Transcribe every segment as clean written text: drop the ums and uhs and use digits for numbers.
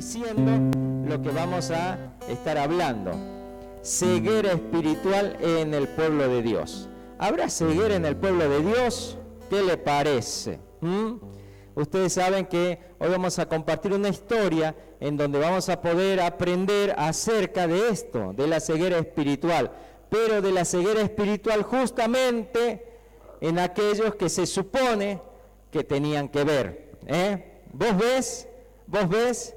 diciendo lo que vamos a estar hablando. Ceguera espiritual en el pueblo de Dios. ¿Habrá ceguera en el pueblo de Dios? ¿Qué le parece? Ustedes saben que hoy vamos a compartir una historia en donde vamos a poder aprender acerca de esto, de la ceguera espiritual, pero de la ceguera espiritual justamente en aquellos que se supone que tenían que ver. ¿Vos ves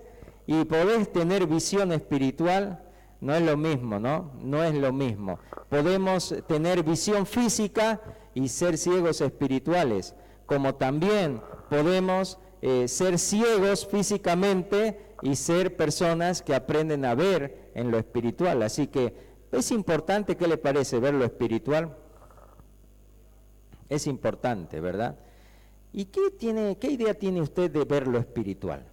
y podés tener visión espiritual? No es lo mismo, ¿no? No es lo mismo. Podemos tener visión física y ser ciegos espirituales, como también podemos ser ciegos físicamente y ser personas que aprenden a ver en lo espiritual. Así que es importante, ¿qué le parece ver lo espiritual? Es importante, ¿verdad? ¿Y qué idea tiene usted de ver lo espiritual?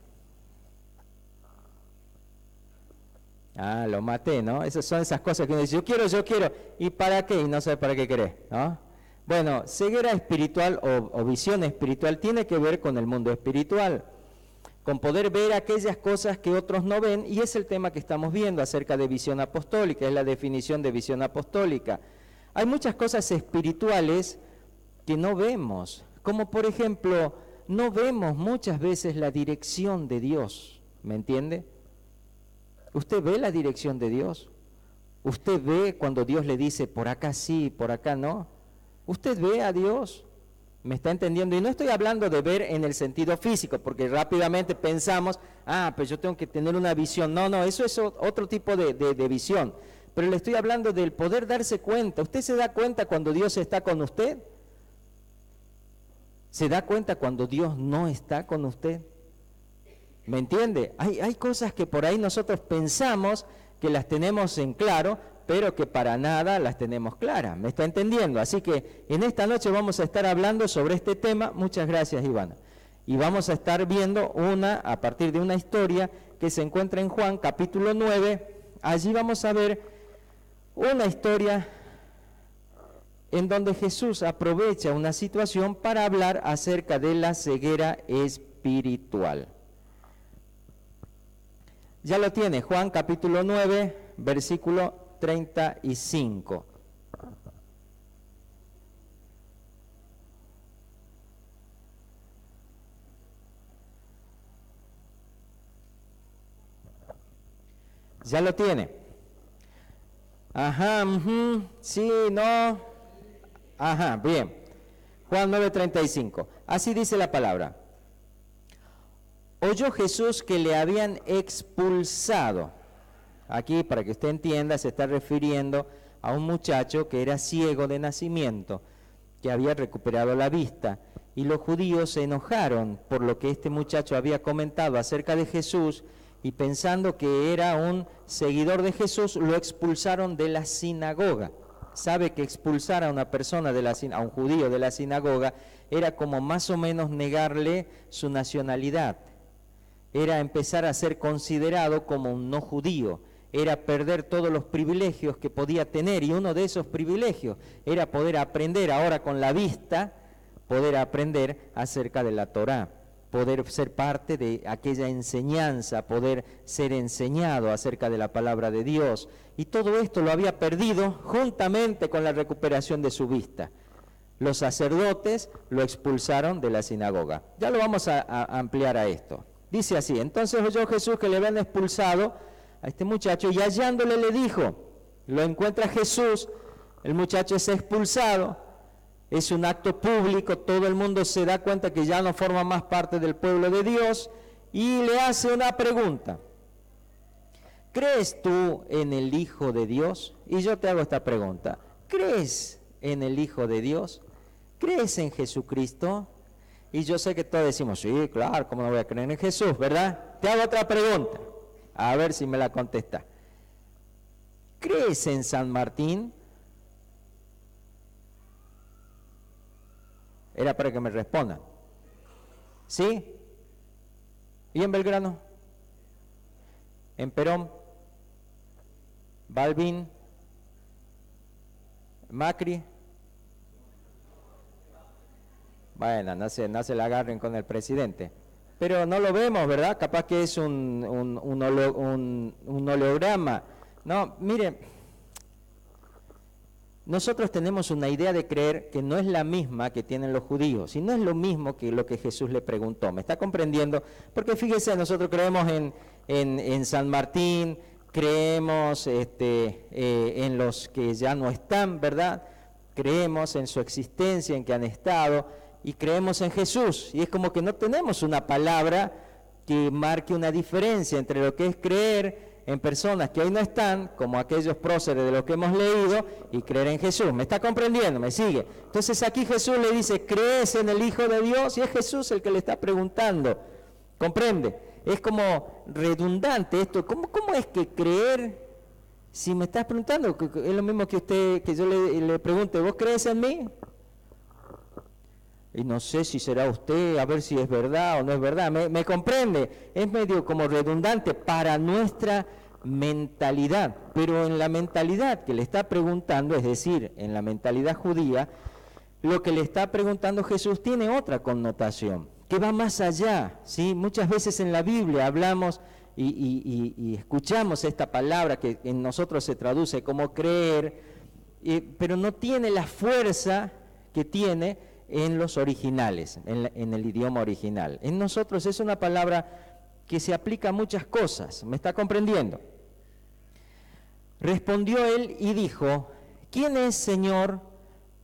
Ah, lo maté, ¿no? Esas son esas cosas que uno dice, yo quiero, ¿y para qué? Y no sabe para qué querés, ¿no? Bueno, ceguera espiritual o visión espiritual tiene que ver con el mundo espiritual, con poder ver aquellas cosas que otros no ven, y es el tema que estamos viendo acerca de visión apostólica, es la definición de visión apostólica. Hay muchas cosas espirituales que no vemos, como por ejemplo, no vemos muchas veces la dirección de Dios, ¿me entiende? ¿Usted ve la dirección de Dios? ¿Usted ve cuando Dios le dice por acá sí, por acá no? ¿Usted ve a Dios? ¿Me está entendiendo? Y no estoy hablando de ver en el sentido físico, porque rápidamente pensamos, pues yo tengo que tener una visión. No, eso es otro tipo de visión. Pero le estoy hablando del poder darse cuenta. ¿Usted se da cuenta cuando Dios está con usted? ¿Se da cuenta cuando Dios no está con usted? ¿Me entiende? Hay cosas que por ahí nosotros pensamos que las tenemos en claro, pero que para nada las tenemos claras. ¿Me está entendiendo? Así que en esta noche vamos a estar hablando sobre este tema. Muchas gracias, Ivana. Y vamos a estar viendo a partir de una historia que se encuentra en Juan, capítulo 9. Allí vamos a ver una historia en donde Jesús aprovecha una situación para hablar acerca de la ceguera espiritual. Ya lo tiene, Juan capítulo 9, versículo 35. Ya lo tiene. Ajá, sí, no. Ajá, bien. Juan 9:35. Así dice la palabra. Oyó Jesús que le habían expulsado. Aquí, para que usted entienda, se está refiriendo a un muchacho que era ciego de nacimiento, que había recuperado la vista. Y los judíos se enojaron por lo que este muchacho había comentado acerca de Jesús, y pensando que era un seguidor de Jesús, lo expulsaron de la sinagoga. Sabe que expulsar a una persona, a un judío de la sinagoga, era como más o menos negarle su nacionalidad. Era empezar a ser considerado como un no judío, era perder todos los privilegios que podía tener, y uno de esos privilegios era poder aprender ahora con la vista, poder aprender acerca de la Torá, poder ser parte de aquella enseñanza, poder ser enseñado acerca de la palabra de Dios, y todo esto lo había perdido juntamente con la recuperación de su vista. Los sacerdotes lo expulsaron de la sinagoga. Ya lo vamos a ampliar a esto. Dice así: entonces oyó Jesús que le habían expulsado a este muchacho, y hallándole le dijo, lo encuentra Jesús, el muchacho es expulsado, es un acto público, todo el mundo se da cuenta que ya no forma más parte del pueblo de Dios, y le hace una pregunta: ¿crees tú en el Hijo de Dios? Y yo te hago esta pregunta: ¿crees en el Hijo de Dios? ¿Crees en Jesucristo? Y yo sé que todos decimos, sí, claro, ¿cómo no voy a creer en Jesús, verdad? Te hago otra pregunta, a ver si me la contesta. ¿Crees en San Martín? Era para que me respondan. ¿Sí? ¿Y en Belgrano? ¿En Perón? ¿Balbín? ¿Macri? Bueno, no se la agarren con el presidente. pero no lo vemos, ¿verdad? Capaz que es un holograma. No, miren, nosotros tenemos una idea de creer que no es la misma que tienen los judíos, y no es lo mismo que lo que Jesús le preguntó. ¿Me está comprendiendo? Porque fíjese, nosotros creemos en San Martín, creemos en los que ya no están, ¿verdad? Creemos en su existencia, en que han estado, y creemos en Jesús. Y es como que no tenemos una palabra que marque una diferencia entre lo que es creer en personas que hoy no están, como aquellos próceres de los que hemos leído, y creer en Jesús. ¿Me está comprendiendo? ¿Me sigue? Entonces aquí Jesús le dice, ¿crees en el Hijo de Dios? Y es Jesús el que le está preguntando. ¿Comprende? Es como redundante esto. ¿Cómo es que creer? Si me estás preguntando, es lo mismo que yo le pregunte, ¿vos crees en mí? Y no sé si será usted, a ver si es verdad o no es verdad. ¿Me comprende? Es medio como redundante para nuestra mentalidad, pero en la mentalidad que le está preguntando, es decir, en la mentalidad judía, lo que le está preguntando Jesús tiene otra connotación, que va más allá, ¿sí? Muchas veces en la Biblia hablamos y escuchamos esta palabra que en nosotros se traduce como creer, pero no tiene la fuerza que tiene en los originales, en el idioma original. En nosotros es una palabra que se aplica a muchas cosas. ¿Me está comprendiendo? Respondió él y dijo, ¿quién es, Señor,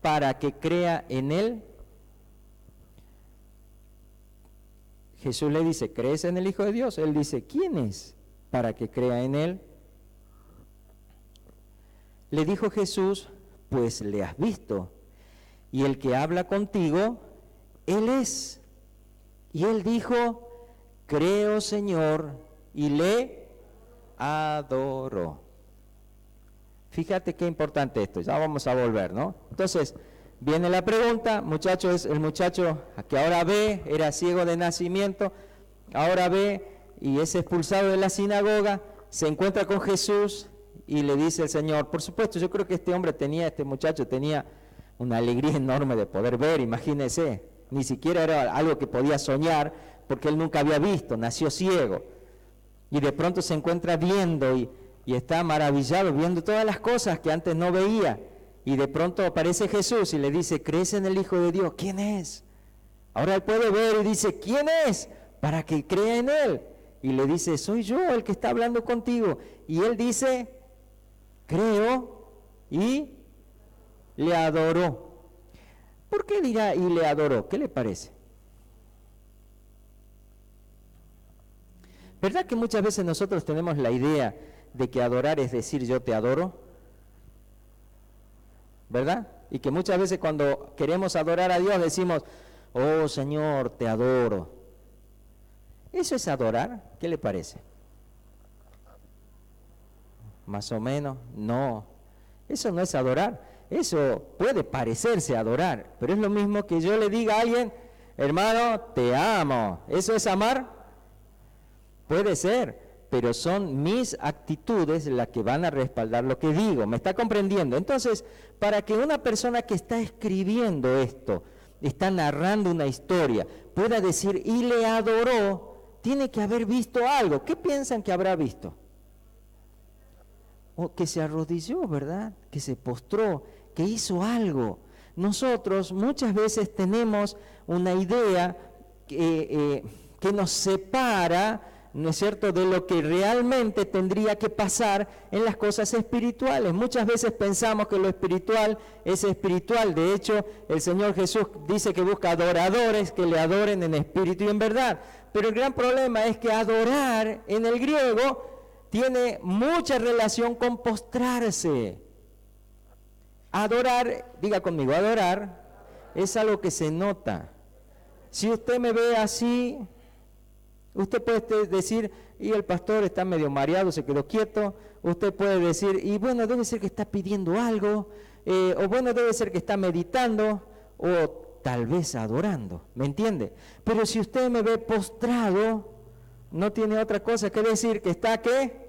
para que crea en él? Jesús le dice, ¿crees en el Hijo de Dios? Él dice, ¿quién es para que crea en él? Le dijo Jesús, pues le has visto, y el que habla contigo, él es. Y él dijo, creo, Señor, y le adoró. Fíjate qué importante esto, ya vamos a volver, ¿no? Entonces, viene la pregunta, muchachos, el muchacho que ahora ve, era ciego de nacimiento, ahora ve y es expulsado de la sinagoga, se encuentra con Jesús y le dice el Señor, por supuesto, yo creo que este muchacho tenía una alegría enorme de poder ver, imagínense, ni siquiera era algo que podía soñar, porque él nunca había visto, nació ciego, y de pronto se encuentra viendo y está maravillado, viendo todas las cosas que antes no veía, y de pronto aparece Jesús y le dice, ¿crees en el Hijo de Dios? ¿Quién es? Ahora él puede ver y dice, ¿quién es? Para que crea en él. Y le dice, soy yo el que está hablando contigo. Y él dice, creo, y le adoró. ¿Por qué dirá y le adoró? ¿Qué le parece? ¿Verdad que muchas veces nosotros tenemos la idea de que adorar es decir yo te adoro? ¿Verdad? Y que muchas veces cuando queremos adorar a Dios decimos, oh Señor, te adoro. ¿Eso es adorar? ¿Qué le parece? Más o menos, no. Eso no es adorar. Eso puede parecerse adorar, pero es lo mismo que yo le diga a alguien, hermano, te amo. ¿Eso es amar? Puede ser, pero son mis actitudes las que van a respaldar lo que digo. ¿Me está comprendiendo? Entonces, para que una persona que está escribiendo esto, está narrando una historia, pueda decir, y le adoró, tiene que haber visto algo. ¿Qué piensan que habrá visto? O que se arrodilló, ¿verdad? Que se postró, que hizo algo. Nosotros muchas veces tenemos una idea que nos separa, ¿no es cierto?, de lo que realmente tendría que pasar en las cosas espirituales. Muchas veces pensamos que lo espiritual es espiritual. De hecho, el Señor Jesús dice que busca adoradores que le adoren en espíritu y en verdad. Pero el gran problema es que adorar en el griego tiene mucha relación con postrarse. Adorar, diga conmigo, adorar es algo que se nota. Si usted me ve así, usted puede decir, y el pastor está medio mareado, se quedó quieto. Usted puede decir, y bueno, debe ser que está pidiendo algo, o bueno, debe ser que está meditando, o tal vez adorando, ¿me entiende? Pero si usted me ve postrado, no tiene otra cosa que decir que está, ¿qué?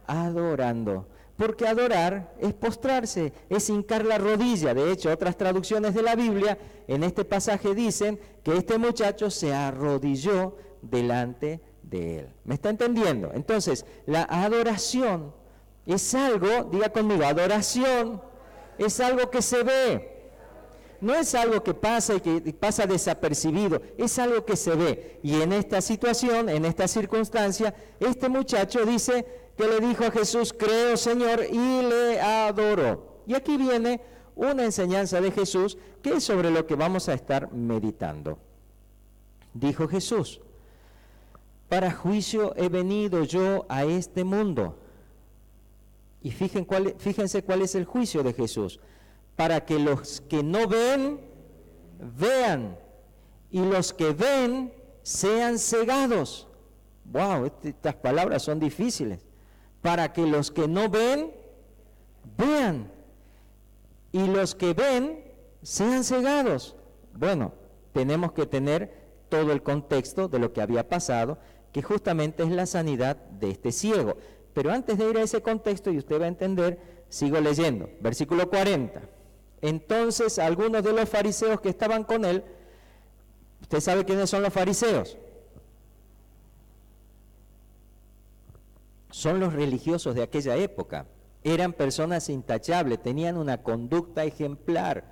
Adorando. Porque adorar es postrarse, es hincar la rodilla. De hecho, otras traducciones de la Biblia en este pasaje dicen que este muchacho se arrodilló delante de Él. ¿Me está entendiendo? Entonces, la adoración es algo, diga conmigo, adoración es algo que se ve. No es algo que pasa y que pasa desapercibido, es algo que se ve. Y en esta situación, en esta circunstancia, este muchacho dice que le dijo a Jesús, creo Señor, y le adoró. Y aquí viene una enseñanza de Jesús que es sobre lo que vamos a estar meditando. Dijo Jesús, para juicio he venido yo a este mundo. Y fíjense cuál es el juicio de Jesús. Para que los que no ven, vean, y los que ven, sean cegados. Wow, estas palabras son difíciles. Para que los que no ven, vean, y los que ven, sean cegados. Bueno, tenemos que tener todo el contexto de lo que había pasado, que justamente es la sanidad de este ciego. Pero antes de ir a ese contexto, y usted va a entender, sigo leyendo, versículo 40. Entonces algunos de los fariseos que estaban con él, ¿usted sabe quiénes son los fariseos? Son los religiosos de aquella época. Eran personas intachables, tenían una conducta ejemplar,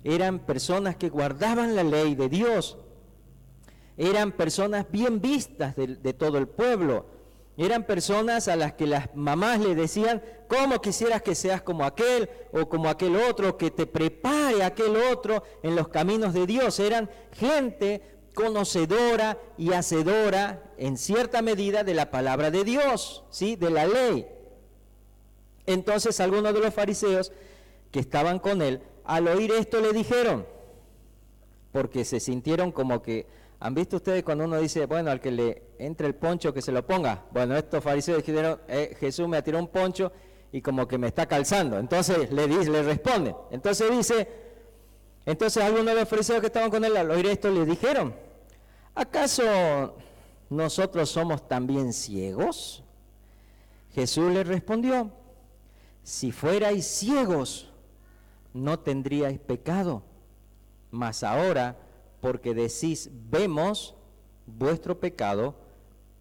eran personas que guardaban la ley de Dios, eran personas bien vistas de todo el pueblo. Eran personas a las que las mamás le decían, ¿cómo quisieras que seas como aquel o como aquel otro, que te prepare aquel otro en los caminos de Dios? Eran gente conocedora y hacedora en cierta medida de la palabra de Dios, ¿sí? De la ley. Entonces algunos de los fariseos que estaban con él, al oír esto le dijeron, porque se sintieron como que, ¿han visto ustedes cuando uno dice, bueno, al que le entre el poncho que se lo ponga? Bueno, estos fariseos dijeron, Jesús me tiró un poncho y como que me está calzando. Entonces le responden. Entonces algunos de los fariseos que estaban con él al oír esto le dijeron, ¿acaso nosotros somos también ciegos? Jesús les respondió, si fuerais ciegos, no tendríais pecado, mas ahora, porque decís, vemos, vuestro pecado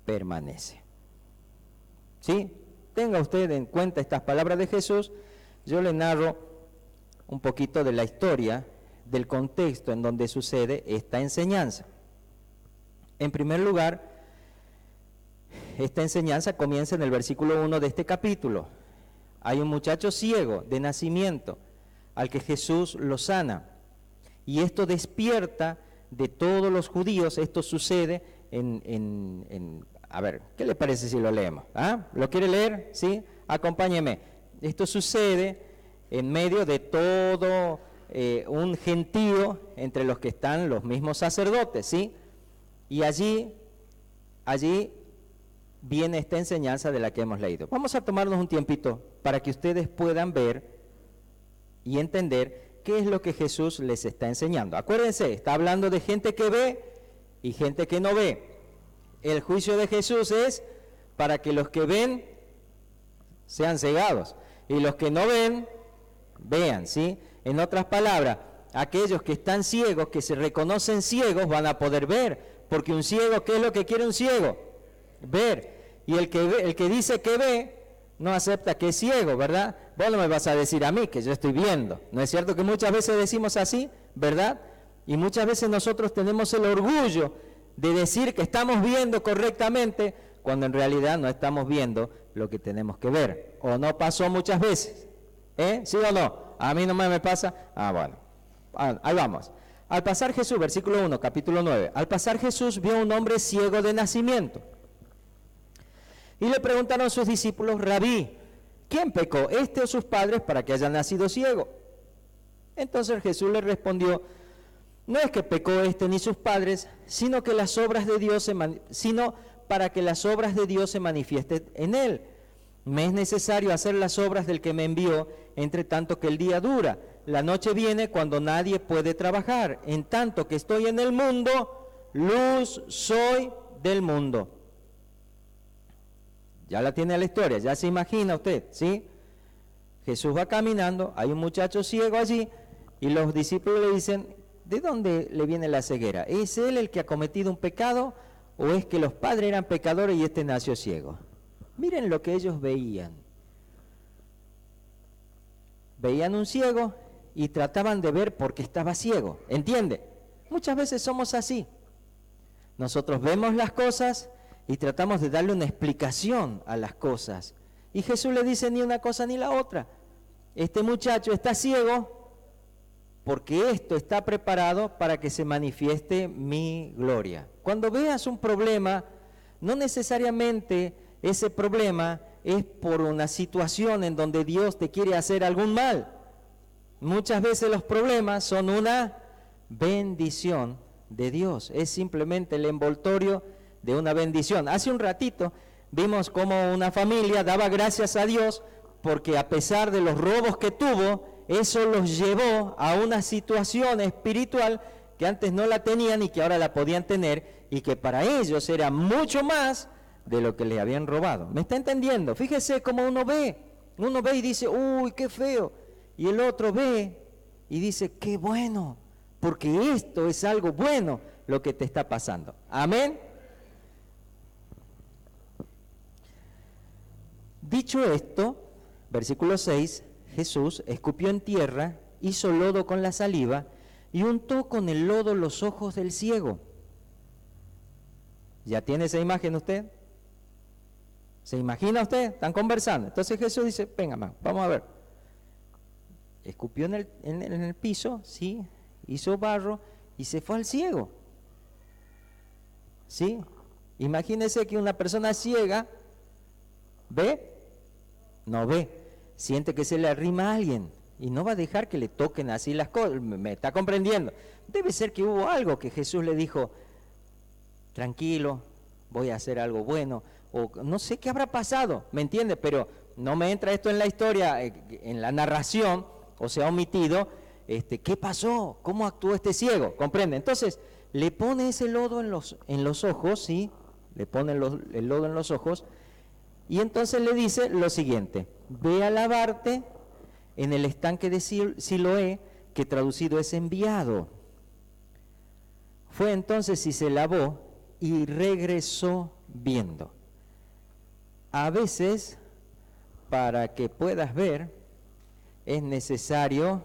permanece. ¿Sí? Tenga usted en cuenta estas palabras de Jesús. Yo le narro un poquito de la historia, del contexto en donde sucede esta enseñanza. En primer lugar, esta enseñanza comienza en el versículo 1 de este capítulo. Hay un muchacho ciego de nacimiento al que Jesús lo sana. Y esto despierta de todos los judíos, esto sucede a ver, ¿qué le parece si lo leemos? ¿Ah? ¿Lo quiere leer? ¿Sí? Acompáñeme. Esto sucede en medio de todo un gentío entre los que están los mismos sacerdotes, ¿sí? Y allí viene esta enseñanza de la que hemos leído. Vamos a tomarnos un tiempito para que ustedes puedan ver y entender ¿qué es lo que Jesús les está enseñando? Acuérdense, está hablando de gente que ve y gente que no ve. El juicio de Jesús es para que los que ven sean cegados y los que no ven, vean, ¿sí? En otras palabras, aquellos que están ciegos, que se reconocen ciegos, van a poder ver, porque un ciego, ¿qué es lo que quiere un ciego? Ver. Y el que dice que ve, no acepta que es ciego, ¿verdad? Vos no me vas a decir a mí que yo estoy viendo. ¿No es cierto que muchas veces decimos así, verdad? Y muchas veces nosotros tenemos el orgullo de decir que estamos viendo correctamente cuando en realidad no estamos viendo lo que tenemos que ver. ¿O no pasó muchas veces? ¿Sí o no? A mí no me pasa. Bueno. Ahí vamos. Al pasar Jesús, versículo 1, capítulo 9. Al pasar Jesús vio a un hombre ciego de nacimiento. Y le preguntaron a sus discípulos, Rabí, ¿quién pecó, este o sus padres, para que haya nacido ciego? Entonces Jesús le respondió, no es que pecó este ni sus padres, sino que las obras de Dios sino para que las obras de Dios se manifiesten en él. Me es necesario hacer las obras del que me envió, entre tanto que el día dura. La noche viene cuando nadie puede trabajar. En tanto que estoy en el mundo, luz soy del mundo. Ya la tiene la historia, ya se imagina usted, ¿sí? Jesús va caminando, hay un muchacho ciego allí, y los discípulos le dicen, ¿de dónde le viene la ceguera? ¿Es él el que ha cometido un pecado ¿O es que los padres eran pecadores y este nació ciego? Miren lo que ellos veían. Veían un ciego y trataban de ver por qué estaba ciego. ¿Entiende? Muchas veces somos así. Nosotros vemos las cosas y tratamos de darle una explicación a las cosas. Y Jesús le dice ni una cosa ni la otra. Este muchacho está ciego porque esto está preparado para que se manifieste mi gloria. Cuando veas un problema, no necesariamente ese problema es por una situación en donde Dios te quiere hacer algún mal. Muchas veces los problemas son una bendición de Dios. Es simplemente el envoltorio de una bendición. Hace un ratito vimos cómo una familia daba gracias a Dios porque a pesar de los robos que tuvo, eso los llevó a una situación espiritual que antes no la tenían y que ahora la podían tener y que para ellos era mucho más de lo que les habían robado. ¿Me está entendiendo? Fíjese cómo uno ve y dice, uy, qué feo. Y el otro ve y dice, qué bueno, porque esto es algo bueno lo que te está pasando. Amén. Dicho esto, versículo 6, Jesús escupió en tierra, hizo lodo con la saliva y untó con el lodo los ojos del ciego. ¿Ya tiene esa imagen usted? ¿Se imagina usted? Están conversando. Entonces Jesús dice, venga, vamos a ver. Escupió en el piso, ¿sí? Hizo barro y se fue al ciego. ¿Sí? Imagínese que una persona ciega, ¿ve? No ve. Siente que se le arrima a alguien y no va a dejar que le toquen así las cosas. ¿Me está comprendiendo? Debe ser que hubo algo que Jesús le dijo, tranquilo, voy a hacer algo bueno, o no sé qué habrá pasado, ¿me entiende? Pero no me entra esto en la historia, en la narración, o se ha omitido, ¿qué pasó? ¿Cómo actuó este ciego? ¿Comprende? Entonces, le pone ese lodo en los ojos, ¿sí? Le pone el lodo en los ojos, y entonces le dice lo siguiente, ve a lavarte en el estanque de Siloé, que traducido es enviado. Fue entonces y se lavó y regresó viendo. A veces, para que puedas ver, es necesario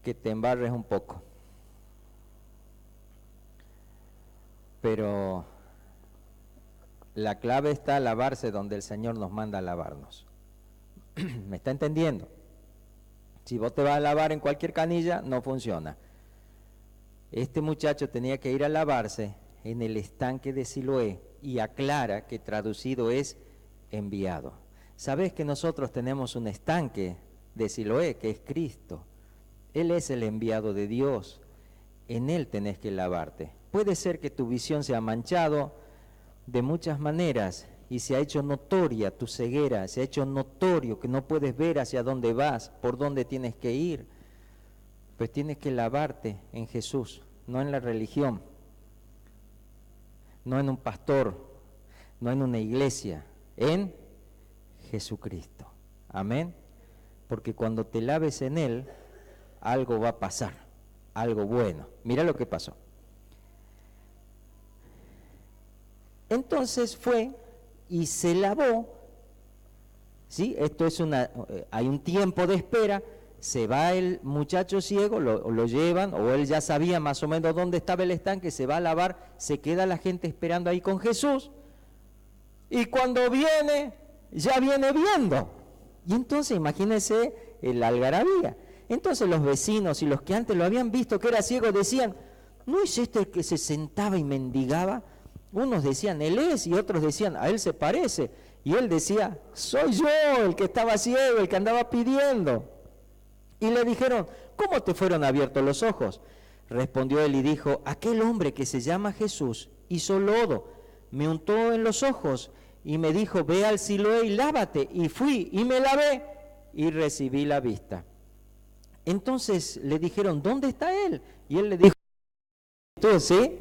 que te embarres un poco. Pero la clave está a lavarse donde el Señor nos manda a lavarnos. ¿Me está entendiendo? Si vos te vas a lavar en cualquier canilla, no funciona. Este muchacho tenía que ir a lavarse en el estanque de Siloé y aclara que traducido es enviado. ¿Sabés que nosotros tenemos un estanque de Siloé que es Cristo? Él es el enviado de Dios. En Él tenés que lavarte. Puede ser que tu visión se ha manchado de muchas maneras y se ha hecho notoria tu ceguera, se ha hecho notorio que no puedes ver hacia dónde vas, por dónde tienes que ir. Pues tienes que lavarte en Jesús, no en la religión, no en un pastor, no en una iglesia, en Jesucristo. Amén. Porque cuando te laves en Él, algo va a pasar, algo bueno. Mira lo que pasó. Entonces fue y se lavó, ¿sí? Esto es hay un tiempo de espera, se va el muchacho ciego, lo llevan, o él ya sabía más o menos dónde estaba el estanque, se va a lavar, se queda la gente esperando ahí con Jesús, y cuando viene, ya viene viendo. Y entonces imagínense el algarabía. Entonces los vecinos y los que antes lo habían visto que era ciego decían, ¿no es este el que se sentaba y mendigaba? Unos decían, él es, y otros decían, a él se parece. Y él decía, soy yo el que estaba ciego, el que andaba pidiendo. Y le dijeron, ¿cómo te fueron abiertos los ojos? Respondió él y dijo, aquel hombre que se llama Jesús hizo lodo, me untó en los ojos y me dijo, ve al Siloé y lávate. Y fui y me lavé y recibí la vista. Entonces le dijeron, ¿dónde está él? Y él le dijo, ¿sí?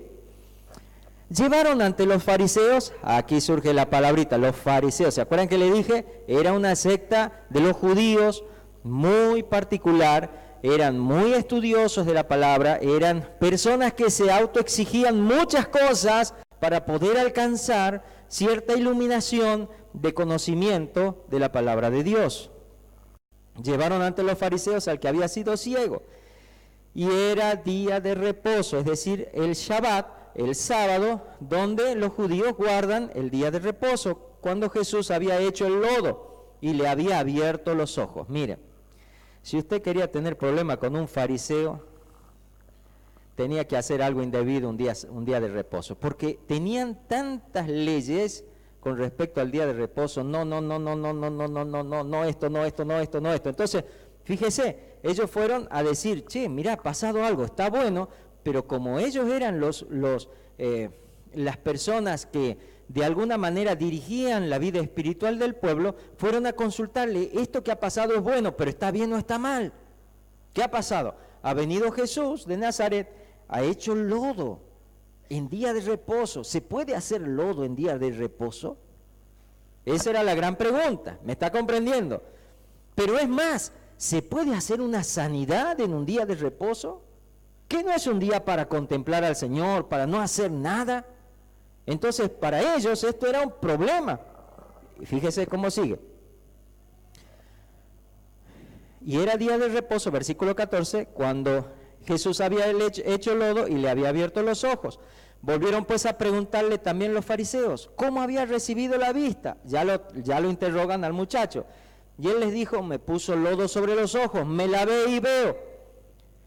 Llevaron ante los fariseos, aquí surge la palabrita, los fariseos, ¿se acuerdan que le dije? Era una secta de los judíos muy particular eran muy estudiosos de la palabra, eran personas que se autoexigían muchas cosas para poder alcanzar cierta iluminación de conocimiento de la palabra de Dios. Llevaron ante los fariseos al que había sido ciego, y era día de reposo, es decir, el Shabbat, el sábado, donde los judíos guardan el día de reposo, cuando Jesús había hecho el lodo y le había abierto los ojos. Mire, si usted quería tener problema con un fariseo, tenía que hacer algo indebido un día de reposo, porque tenían tantas leyes con respecto al día de reposo, no, esto. Entonces, fíjese, ellos fueron a decir, che, mirá, ha pasado algo, está bueno, pero como ellos eran las personas que de alguna manera dirigían la vida espiritual del pueblo, fueron a consultarle, esto que ha pasado es bueno, pero ¿está bien o está mal? ¿Qué ha pasado? Ha venido Jesús de Nazaret, ha hecho lodo en día de reposo. ¿Se puede hacer lodo en día de reposo? Esa era la gran pregunta, ¿me está comprendiendo? Pero es más, ¿se puede hacer una sanidad en un día de reposo? ¿Qué no es un día para contemplar al Señor, para no hacer nada? Entonces, para ellos esto era un problema. Fíjese cómo sigue. Y era día de reposo, versículo 14, cuando Jesús había hecho lodo y le había abierto los ojos. Volvieron pues a preguntarle también los fariseos, ¿cómo había recibido la vista? Ya lo interrogan al muchacho. Y él les dijo, me puso lodo sobre los ojos, me lavé y veo.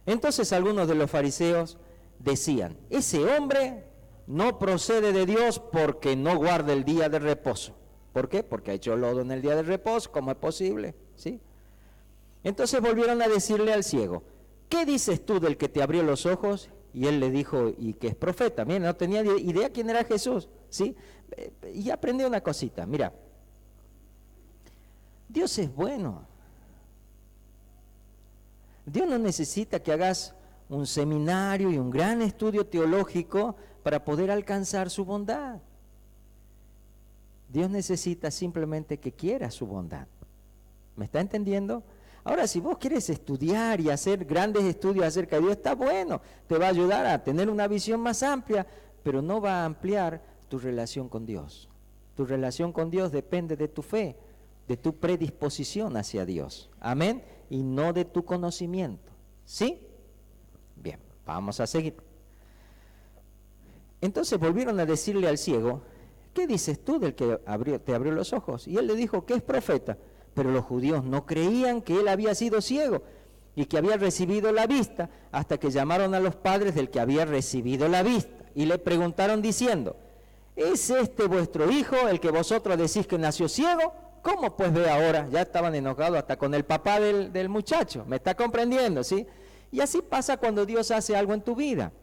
Entonces algunos de los fariseos decían, ese hombre no procede de Dios porque no guarda el día de reposo. ¿Por qué? Porque ha hecho lodo en el día de reposo, ¿cómo es posible? ¿Sí? Entonces volvieron a decirle al ciego, ¿qué dices tú del que te abrió los ojos? Y él le dijo, y que es profeta. Mira, no tenía idea quién era Jesús, ¿sí? Y aprendí una cosita, mira, Dios es bueno. Dios no necesita que hagas un seminario y un gran estudio teológico para poder alcanzar su bondad. Dios necesita simplemente que quieras su bondad. ¿Me está entendiendo? Ahora, si vos quieres estudiar y hacer grandes estudios acerca de Dios, está bueno, te va a ayudar a tener una visión más amplia, pero no va a ampliar tu relación con Dios. Tu relación con Dios depende de tu fe, de tu predisposición hacia Dios. Amén. Y no de tu conocimiento. ¿Sí? Bien, vamos a seguir. Entonces volvieron a decirle al ciego, ¿qué dices tú del que te abrió los ojos? Y él le dijo que es profeta. Pero los judíos no creían que él había sido ciego y que había recibido la vista, hasta que llamaron a los padres del que había recibido la vista y le preguntaron diciendo, ¿es este vuestro hijo el que vosotros decís que nació ciego? ¿Cómo pues ve ahora? Ya estaban enojados hasta con el papá del muchacho, ¿me está comprendiendo? ¿Sí? Y así pasa cuando Dios hace algo en tu vida.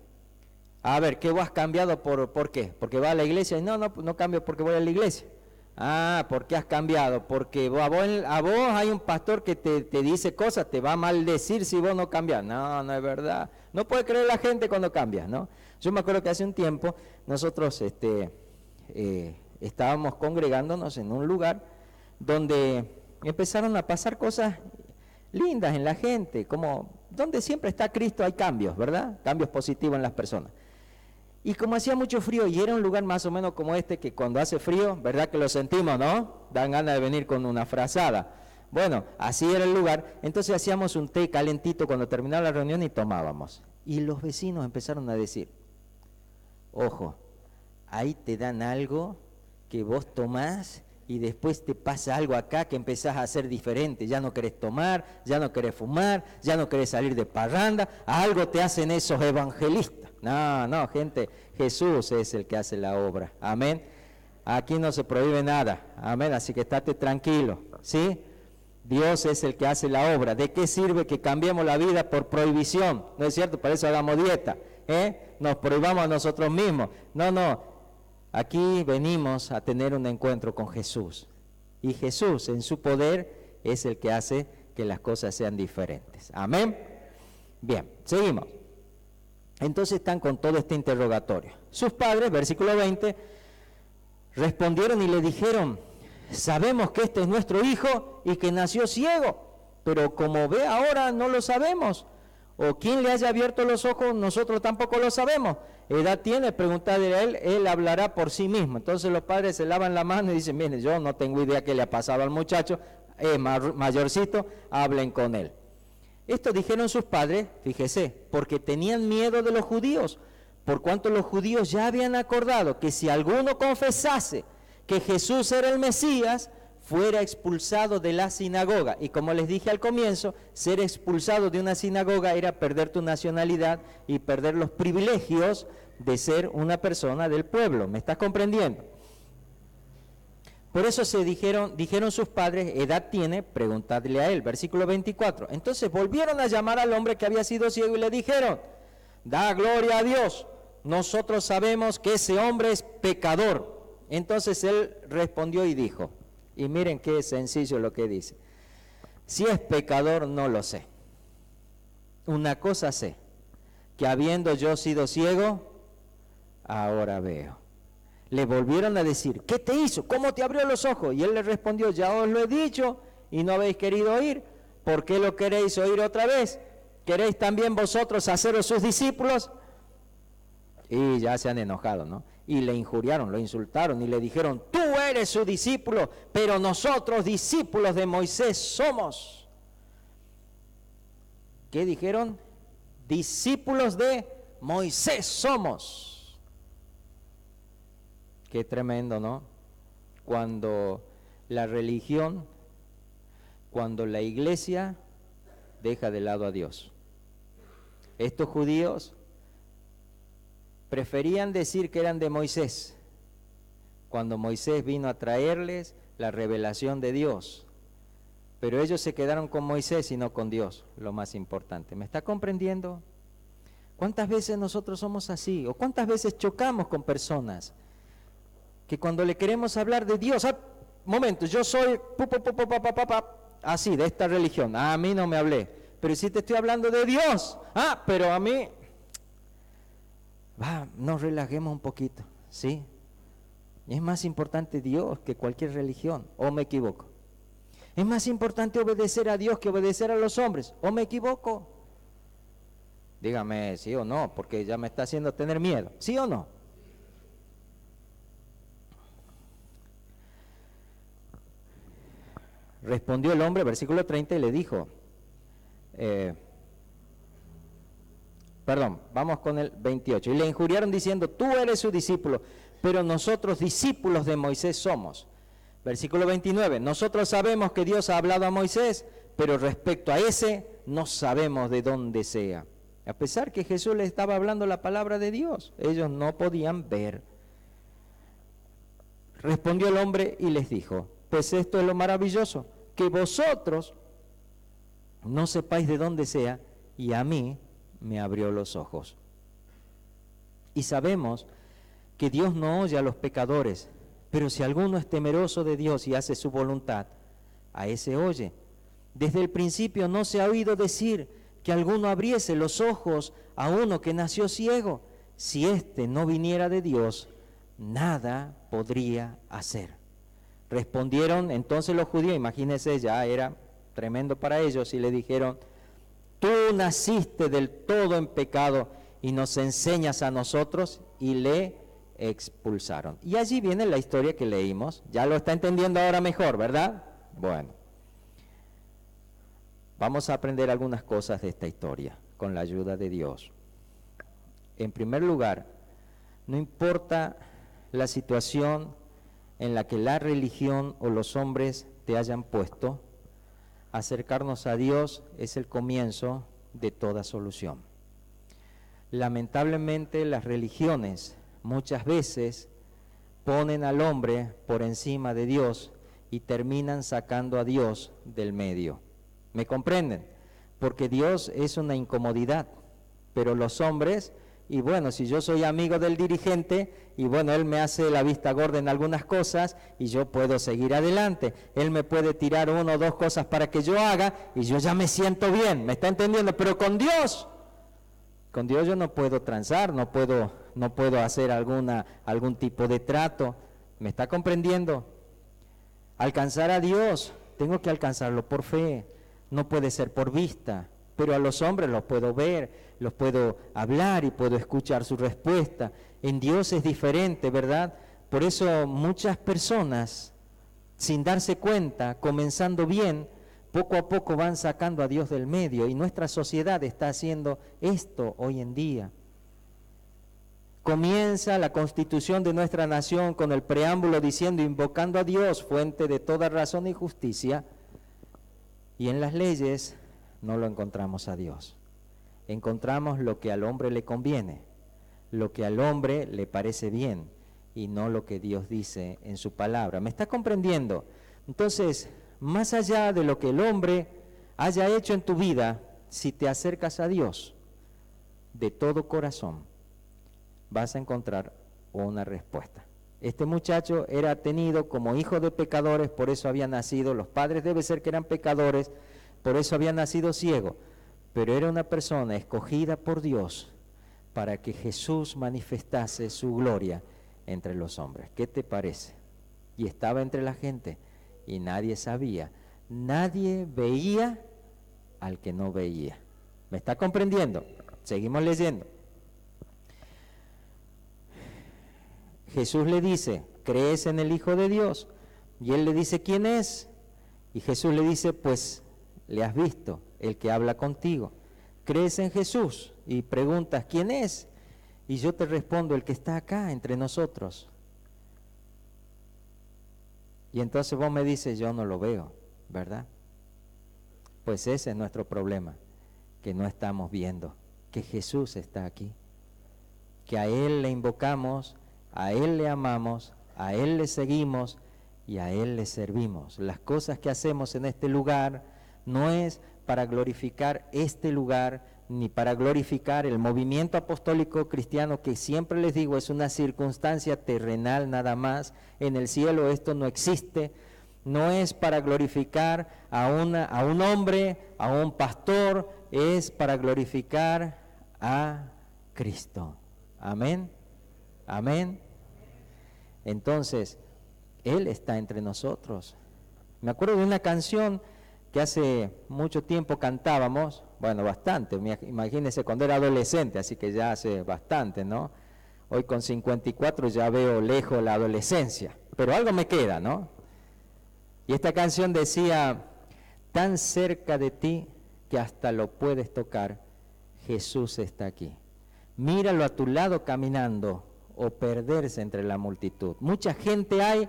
A ver, ¿qué vos has cambiado por qué? ¿Porque va a la iglesia? Y no cambio porque voy a la iglesia. Ah, ¿por qué has cambiado? Porque a vos hay un pastor que te dice cosas, te va a maldecir si vos no cambias. No, no es verdad. No puede creer la gente cuando cambias, ¿no? Yo me acuerdo que hace un tiempo nosotros estábamos congregándonos en un lugar donde empezaron a pasar cosas lindas en la gente, como donde siempre está Cristo hay cambios, ¿verdad? Cambios positivos en las personas. Y como hacía mucho frío, y era un lugar más o menos como este, que cuando hace frío, ¿verdad que lo sentimos, no? Dan ganas de venir con una frazada. Bueno, así era el lugar. Entonces hacíamos un té calentito cuando terminaba la reunión y tomábamos. Y los vecinos empezaron a decir, ojo, ahí te dan algo que vos tomás y después te pasa algo acá que empezás a hacer diferente. Ya no querés tomar, ya no querés fumar, ya no querés salir de parranda. Algo te hacen esos evangelistas. No, gente, Jesús es el que hace la obra. Amén. Aquí no se prohíbe nada. Amén. Así que estate tranquilo. ¿Sí? Dios es el que hace la obra. ¿De qué sirve que cambiemos la vida por prohibición? ¿No es cierto? Por eso hagamos dieta. Nos prohibamos a nosotros mismos. No. Aquí venimos a tener un encuentro con Jesús. Y Jesús, en su poder, es el que hace que las cosas sean diferentes. Amén. Bien, seguimos. Entonces están con todo este interrogatorio. Sus padres, versículo 20, respondieron y le dijeron, sabemos que este es nuestro hijo y que nació ciego, pero como ve ahora no lo sabemos. O quién le haya abierto los ojos, nosotros tampoco lo sabemos. Edad tiene, preguntarle a él hablará por sí mismo. Entonces los padres se lavan la mano y dicen, mire, yo no tengo idea qué le ha pasado al muchacho, es mayorcito, hablen con él. Esto dijeron sus padres, fíjese, porque tenían miedo de los judíos, por cuanto los judíos ya habían acordado que si alguno confesase que Jesús era el Mesías, fuera expulsado de la sinagoga. Y como les dije al comienzo, ser expulsado de una sinagoga era perder tu nacionalidad y perder los privilegios de ser una persona del pueblo. ¿Me estás comprendiendo? Por eso dijeron sus padres, edad tiene, preguntadle a él. Versículo 24. Entonces volvieron a llamar al hombre que había sido ciego y le dijeron, da gloria a Dios, nosotros sabemos que ese hombre es pecador. Entonces él respondió y dijo, y miren qué sencillo lo que dice, si es pecador no lo sé, una cosa sé, que habiendo yo sido ciego, ahora veo. Le volvieron a decir, ¿qué te hizo? ¿Cómo te abrió los ojos? Y él le respondió, ya os lo he dicho y no habéis querido oír, ¿por qué lo queréis oír otra vez? ¿Queréis también vosotros haceros sus discípulos? Y ya se han enojado, ¿no? Y le injuriaron, lo insultaron y le dijeron, tú eres su discípulo, pero nosotros discípulos de Moisés somos. ¿Qué dijeron? Discípulos de Moisés somos. Qué tremendo, ¿no? Cuando la religión, cuando la iglesia deja de lado a Dios. Estos judíos preferían decir que eran de Moisés, cuando Moisés vino a traerles la revelación de Dios. Pero ellos se quedaron con Moisés y no con Dios, lo más importante. ¿Me está comprendiendo? ¿Cuántas veces nosotros somos así? ¿O cuántas veces chocamos con personas que cuando le queremos hablar de Dios, momento, yo soy así, de esta religión, a mí no me hablé, pero si te estoy hablando de Dios, pero a mí... nos relajemos un poquito, ¿sí? Es más importante Dios que cualquier religión, ¿o me equivoco? Es más importante obedecer a Dios que obedecer a los hombres, ¿o me equivoco? Dígame sí o no, porque ya me está haciendo tener miedo, ¿sí o no? Respondió el hombre, versículo 30, y le dijo, vamos con el 28. Y le injuriaron diciendo, tú eres su discípulo, pero nosotros discípulos de Moisés somos. Versículo 29. Nosotros sabemos que Dios ha hablado a Moisés, pero respecto a ese no sabemos de dónde sea. A pesar que Jesús les estaba hablando la palabra de Dios, ellos no podían ver. Respondió el hombre y les dijo, pues esto es lo maravilloso, que vosotros no sepáis de dónde sea, y a mí me abrió los ojos. Y sabemos que Dios no oye a los pecadores, pero si alguno es temeroso de Dios y hace su voluntad, a ese oye. Desde el principio no se ha oído decir que alguno abriese los ojos a uno que nació ciego. Si éste no viniera de Dios, nada podría hacer. Respondieron entonces los judíos, imagínense, ya era tremendo para ellos, y le dijeron, tú naciste del todo en pecado y nos enseñas a nosotros, y le expulsaron. Y allí viene la historia que leímos. Ya lo está entendiendo ahora mejor, ¿verdad? Bueno, vamos a aprender algunas cosas de esta historia con la ayuda de Dios. En primer lugar, no importa la situación en la que la religión o los hombres te hayan puesto, acercarnos a Dios es el comienzo de toda solución. Lamentablemente las religiones muchas veces ponen al hombre por encima de Dios y terminan sacando a Dios del medio. ¿Me comprenden? Porque Dios es una incomodidad, pero los hombres, y bueno, si yo soy amigo del dirigente, y bueno, él me hace la vista gorda en algunas cosas, y yo puedo seguir adelante. Él me puede tirar 1 o 2 cosas para que yo haga, y yo ya me siento bien, ¿me está entendiendo? Pero con Dios yo no puedo transar, no puedo hacer algún tipo de trato. ¿Me está comprendiendo? Alcanzar a Dios, tengo que alcanzarlo por fe. no puede ser por vista, pero a los hombres los puedo ver, los puedo hablar y puedo escuchar su respuesta. En Dios es diferente, ¿verdad? Por eso muchas personas, sin darse cuenta, comenzando bien, poco a poco van sacando a Dios del medio, y nuestra sociedad está haciendo esto hoy en día. Comienza la constitución de nuestra nación con el preámbulo diciendo, invocando a Dios, fuente de toda razón y justicia, y en las leyes no lo encontramos a Dios. Encontramos lo que al hombre le conviene, lo que al hombre le parece bien, y no lo que Dios dice en su palabra. ¿Me está comprendiendo? Entonces, más allá de lo que el hombre haya hecho en tu vida, si te acercas a Dios de todo corazón, vas a encontrar una respuesta. Este muchacho era tenido como hijo de pecadores, por eso había nacido, los padres debe ser que eran pecadores, por eso había nacido ciego, pero era una persona escogida por Dios para que Jesús manifestase su gloria entre los hombres. ¿Qué te parece? Y estaba entre la gente y nadie sabía, nadie veía al que no veía. ¿Me está comprendiendo? Seguimos leyendo. Jesús le dice, ¿crees en el Hijo de Dios? Y él le dice, ¿quién es? Y Jesús le dice, pues le has visto, el que habla contigo. ¿Crees en Jesús? Y preguntas, ¿quién es? Y yo te respondo, el que está acá entre nosotros. Y entonces vos me dices, yo no lo veo, ¿verdad? Pues ese es nuestro problema, que no estamos viendo, que Jesús está aquí, que a Él le invocamos, a Él le amamos, a Él le seguimos y a Él le servimos. Las cosas que hacemos en este lugar no es para glorificar este lugar, ni para glorificar el movimiento apostólico cristiano, que siempre les digo es una circunstancia terrenal nada más. En el cielo esto no existe. No es para glorificar a un hombre, a un pastor, es para glorificar a Cristo. Amén. Amén. Entonces, Él está entre nosotros. Me acuerdo de una canción que hace mucho tiempo cantábamos, bueno, bastante, imagínense cuando era adolescente, así que ya hace bastante, ¿no? Hoy con 54 ya veo lejos la adolescencia, pero algo me queda, ¿no? Y esta canción decía, tan cerca de ti que hasta lo puedes tocar, Jesús está aquí. Míralo a tu lado caminando o perderse entre la multitud. Mucha gente hay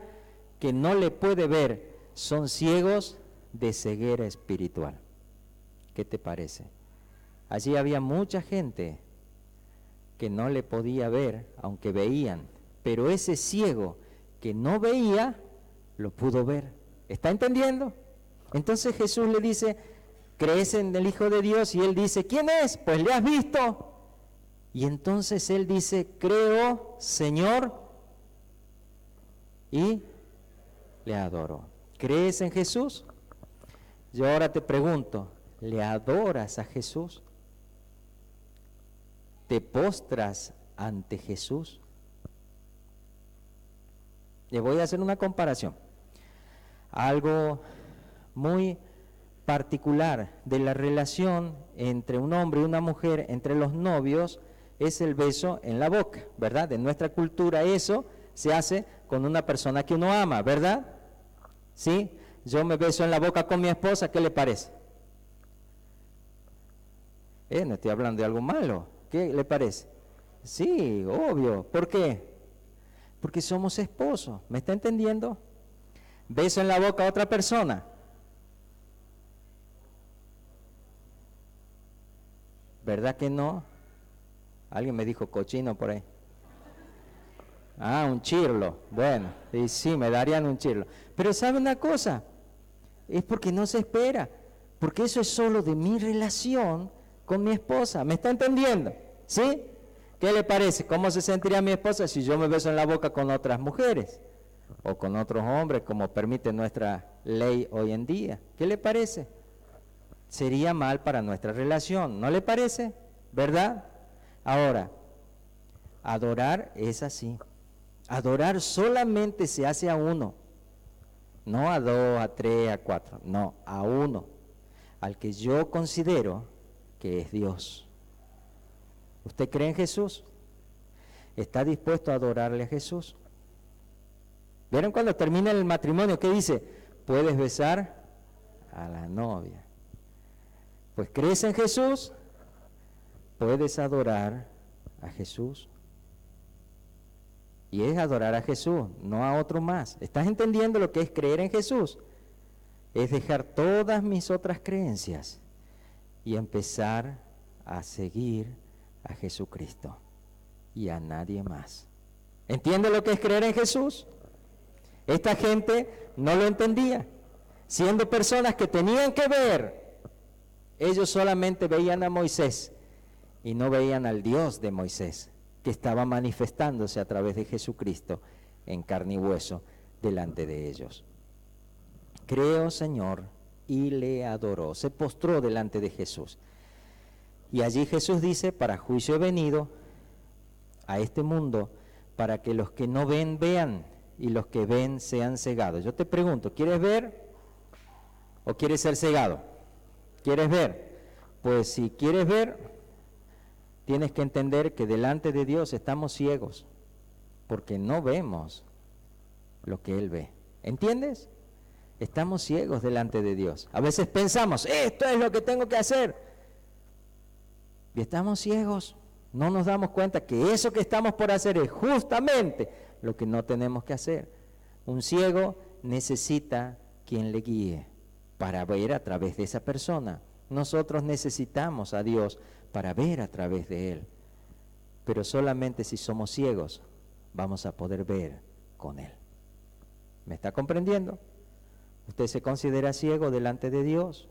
que no le puede ver, son ciegos de ceguera espiritual. ¿Qué te parece? Allí había mucha gente que no le podía ver, aunque veían, pero ese ciego que no veía, lo pudo ver. ¿Está entendiendo? Entonces Jesús le dice, ¿crees en el Hijo de Dios? Y él dice, ¿quién es? Pues le has visto. Y entonces él dice, creo, Señor, y le adoro. ¿Crees en Jesús? Yo ahora te pregunto, ¿le adoras a Jesús? ¿Te postras ante Jesús? Le voy a hacer una comparación. Algo muy particular de la relación entre un hombre y una mujer, entre los novios, es el beso en la boca, ¿verdad? En nuestra cultura eso se hace con una persona que uno ama, ¿verdad? ¿Sí? Yo me beso en la boca con mi esposa, ¿qué le parece? No estoy hablando de algo malo, ¿qué le parece? Sí, obvio, ¿por qué? Porque somos esposos, ¿me está entendiendo? Beso en la boca a otra persona. ¿Verdad que no? Alguien me dijo cochino por ahí. Ah, un chirlo. Bueno, y sí, me darían un chirlo. Pero ¿sabe una cosa? Es porque no se espera. Porque eso es solo de mi relación con mi esposa. ¿Me está entendiendo? ¿Sí? ¿Qué le parece? ¿Cómo se sentiría mi esposa si yo me beso en la boca con otras mujeres? O con otros hombres, como permite nuestra ley hoy en día. ¿Qué le parece? Sería mal para nuestra relación, ¿no le parece? ¿Verdad? Ahora, adorar es así. Adorar solamente se hace a uno. No a dos, a tres, a cuatro. No, a uno. al que yo considero que es Dios. ¿Usted cree en Jesús? ¿Está dispuesto a adorarle a Jesús? ¿Vieron cuando termina el matrimonio? ¿Qué dice? Puedes besar a la novia. Pues crees en Jesús, puedes adorar a Jesús. Y es adorar a Jesús, no a otro más. ¿Estás entendiendo lo que es creer en Jesús? Es dejar todas mis otras creencias y empezar a seguir a Jesucristo y a nadie más. ¿Entiende lo que es creer en Jesús? Esta gente no lo entendía. Siendo personas que tenían que ver, ellos solamente veían a Moisés y no veían al Dios de Moisés, que estaba manifestándose a través de Jesucristo en carne y hueso delante de ellos. Creo, Señor, y le adoró. Se postró delante de Jesús. Y allí Jesús dice, para juicio he venido a este mundo, para que los que no ven, vean, y los que ven sean cegados. Yo te pregunto, ¿quieres ver o quieres ser cegado? ¿Quieres ver? Pues si quieres ver, tienes que entender que delante de Dios estamos ciegos, porque no vemos lo que Él ve. ¿Entiendes? Estamos ciegos delante de Dios. A veces pensamos, esto es lo que tengo que hacer. Y estamos ciegos. No nos damos cuenta que eso que estamos por hacer es justamente lo que no tenemos que hacer. Un ciego necesita quien le guíe para ver a través de esa persona. Nosotros necesitamos a Dios para ver a través de Él. Pero solamente si somos ciegos vamos a poder ver con Él. ¿Me está comprendiendo? ¿Usted se considera ciego delante de Dios?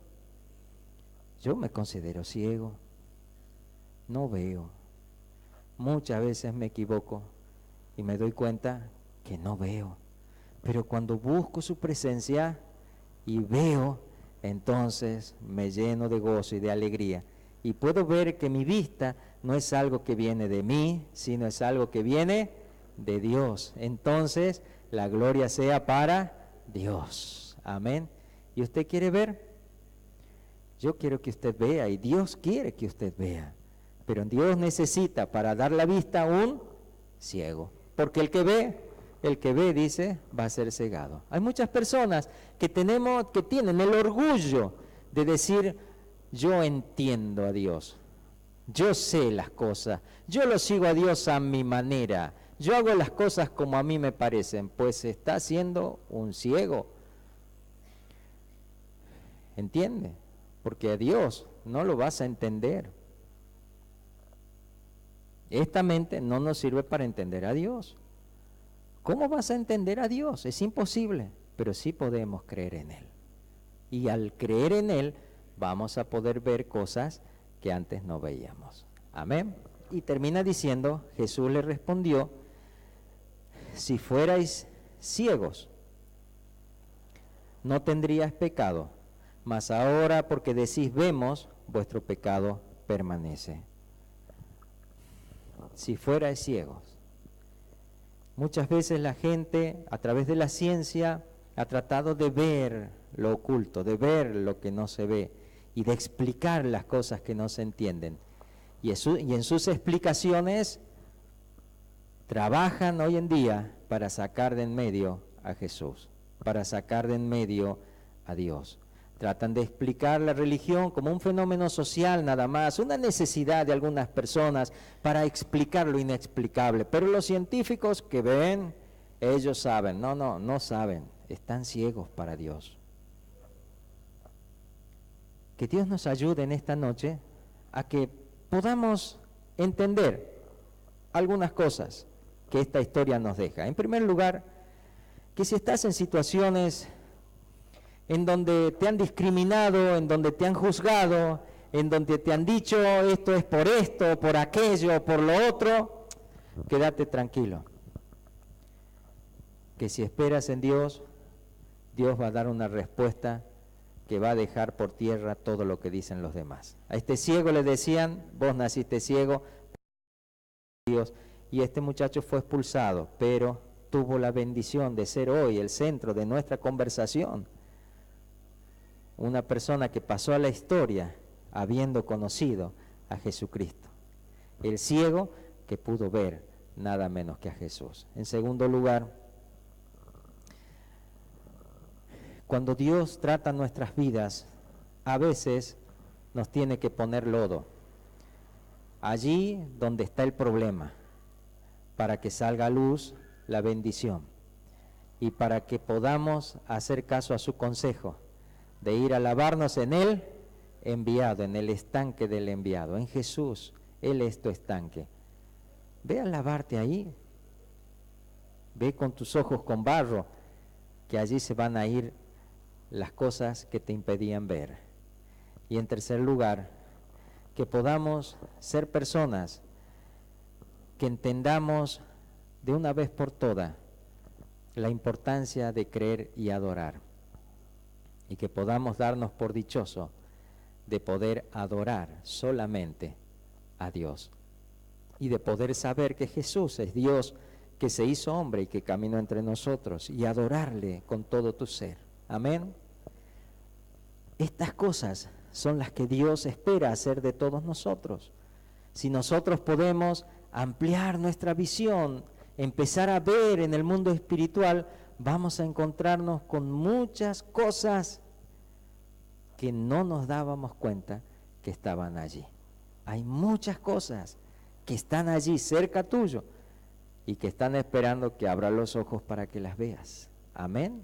Yo me considero ciego. No veo. Muchas veces me equivoco y me doy cuenta que no veo. Pero cuando busco su presencia y veo, entonces me lleno de gozo y de alegría. Y puedo ver que mi vista no es algo que viene de mí, sino es algo que viene de Dios. Entonces, la gloria sea para Dios. Amén. ¿Y usted quiere ver? Yo quiero que usted vea y Dios quiere que usted vea. Pero Dios necesita para dar la vista a un ciego. Porque el que ve, dice, va a ser cegado. Hay muchas personas que tienen el orgullo de decir, yo entiendo a Dios, yo sé las cosas, yo lo sigo a Dios a mi manera, yo hago las cosas como a mí me parecen. Pues está siendo un ciego. ¿Entiende? Porque a Dios no lo vas a entender. Esta mente no nos sirve para entender a Dios. ¿Cómo vas a entender a Dios? Es imposible, pero sí podemos creer en Él. Y al creer en Él, vamos a poder ver cosas que antes no veíamos. Amén. Y termina diciendo, Jesús le respondió, si fuerais ciegos, no tendríais pecado, mas ahora porque decís vemos, vuestro pecado permanece. Si fuerais ciegos. Muchas veces la gente, a través de la ciencia, ha tratado de ver lo oculto, de ver lo que no se ve y de explicar las cosas que no se entienden. Y en sus explicaciones trabajan hoy en día para sacar de en medio a Jesús, para sacar de en medio a Dios. Tratan de explicar la religión como un fenómeno social nada más, una necesidad de algunas personas para explicar lo inexplicable. Pero los científicos que ven, ellos saben. No saben, están ciegos para Dios. Que Dios nos ayude en esta noche a que podamos entender algunas cosas que esta historia nos deja. En primer lugar, que si estás en situaciones en donde te han discriminado, en donde te han juzgado, en donde te han dicho esto es por esto, por aquello, por lo otro, quédate tranquilo. Que si esperas en Dios, Dios va a dar una respuesta que va a dejar por tierra todo lo que dicen los demás. A este ciego le decían, vos naciste ciego, Dios, y este muchacho fue expulsado, pero tuvo la bendición de ser hoy el centro de nuestra conversación. una persona que pasó a la historia habiendo conocido a Jesucristo. El ciego que pudo ver nada menos que a Jesús. En segundo lugar, cuando Dios trata nuestras vidas, a veces nos tiene que poner lodo, allí donde está el problema, para que salga a luz la bendición y para que podamos hacer caso a su consejo de ir a lavarnos en el enviado, en el estanque del enviado, en Jesús. Él es tu estanque. Ve a lavarte ahí, ve con tus ojos con barro, que allí se van a ir las cosas que te impedían ver. Y en tercer lugar, que podamos ser personas que entendamos de una vez por todas la importancia de creer y adorar, y que podamos darnos por dichoso de poder adorar solamente a Dios, y de poder saber que Jesús es Dios que se hizo hombre y que caminó entre nosotros, y adorarle con todo tu ser. Amén. Estas cosas son las que Dios espera hacer de todos nosotros. Si nosotros podemos ampliar nuestra visión, empezar a ver en el mundo espiritual, vamos a encontrarnos con muchas cosas que no nos dábamos cuenta que estaban allí. Hay muchas cosas que están allí cerca tuyo y que están esperando que abras los ojos para que las veas. Amén.